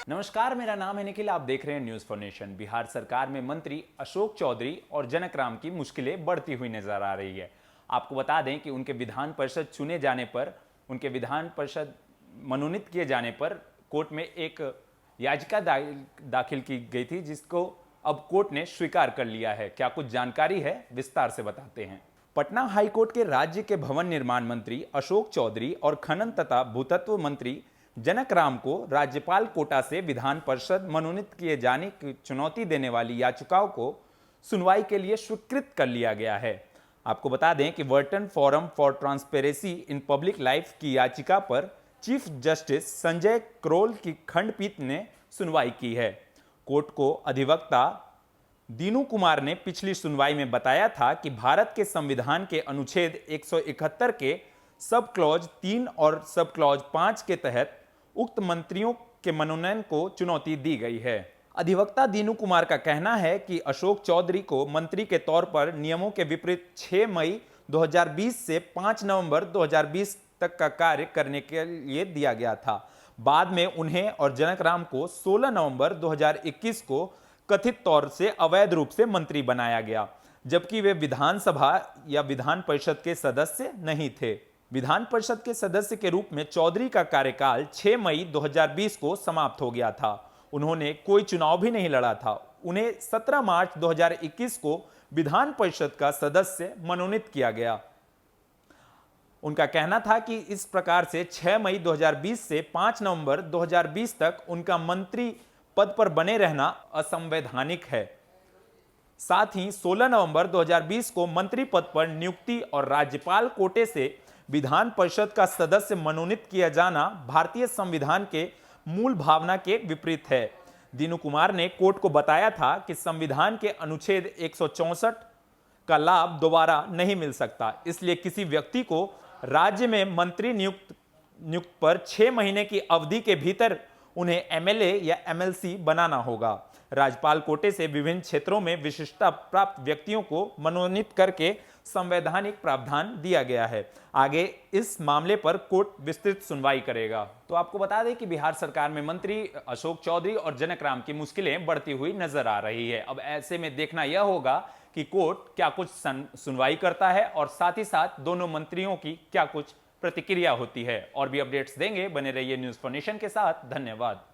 नमस्कार, मेरा नाम है निखिल। आप देख रहे हैं न्यूज फॉर नेशन। बिहार सरकार में मंत्री अशोक चौधरी और जनक राम की मुश्किलें बढ़ती हुई नजर आ रही है। आपको बता दें कि उनके विधान परिषद चुने जाने पर, उनके विधान परिषद मनोनीत किए जाने पर कोर्ट में एक याचिका दाखिल की गई थी, जिसको अब कोर्ट ने स्वीकार कर लिया है। क्या कुछ जानकारी है, विस्तार से बताते हैं। पटना हाईकोर्ट के राज्य के भवन निर्माण मंत्री अशोक चौधरी और खनन तथा भूतत्व मंत्री जनक राम को राज्यपाल कोटा से विधान परिषद मनोनीत किए जाने की चुनौती देने वाली याचिकाओं को सुनवाई के लिए स्वीकृत कर लिया गया है। आपको बता दें कि Wharton forum for transparency in public life की याचिका पर चीफ जस्टिस संजय करोल की खंडपीठ ने सुनवाई की है। कोर्ट को अधिवक्ता दीनू कुमार ने पिछली सुनवाई में बताया था कि भारत के संविधान के अनुच्छेद 171 के सब क्लॉज 3 और सब क्लॉज 5 के तहत उक्त मंत्रियों के मनोनयन को चुनौती दी गई है। अधिवक्ता दीनू कुमार का कहना है कि अशोक चौधरी को मंत्री के तौर पर नियमों के विपरीत 6 मई 2020 से 5 नवंबर 2020 तक का कार्य करने के लिए दिया गया था। बाद में उन्हें और जनक राम को 16 नवंबर 2021 को कथित तौर से अवैध रूप से मंत्री बनाया गया, जबकि वे विधानसभा या विधान परिषद के सदस्य नहीं थे। विधान परिषद के सदस्य के रूप में चौधरी का कार्यकाल 6 मई 2020 को समाप्त हो गया था। उन्होंने कोई चुनाव भी नहीं लड़ा था। उन्हें 17 मार्च 2021 को विधान परिषद का सदस्य मनोनीत किया गया। उनका कहना था कि इस प्रकार से 6 मई 2020 से 5 नवंबर 2020 तक उनका मंत्री पद पर बने रहना असंवैधानिक है। साथ ही 16 नवंबर 2020 को मंत्री पद पर नियुक्ति और राज्यपाल कोटे से विधान परिषद का सदस्य मनोनीत किया जाना भारतीय संविधान के मूल भावना के विपरीत है। दीनू कुमार ने कोर्ट को बताया था कि संविधान के अनुच्छेद 164 का लाभ दोबारा नहीं मिल सकता, इसलिए किसी व्यक्ति को राज्य में मंत्री नियुक्त पर 6 महीने की अवधि के भीतर उन्हें एमएलए या एमएलसी बनाना होगा। राज्यपाल कोटे से विभिन्न क्षेत्रों में विशिष्टता प्राप्त व्यक्तियों को मनोनीत करके संवैधानिक प्रावधान दिया गया है। आगे इस मामले पर कोर्ट विस्तृत सुनवाई करेगा। तो आपको बता दें कि बिहार सरकार में मंत्री अशोक चौधरी और जनक राम की मुश्किलें बढ़ती हुई नजर आ रही है। अब ऐसे में देखना यह होगा कि कोर्ट क्या कुछ सुनवाई करता है और साथ ही साथ दोनों मंत्रियों की क्या कुछ प्रतिक्रिया होती है। और भी अपडेट्स देंगे, बने रहिए न्यूज फॉर नेशन के साथ। धन्यवाद।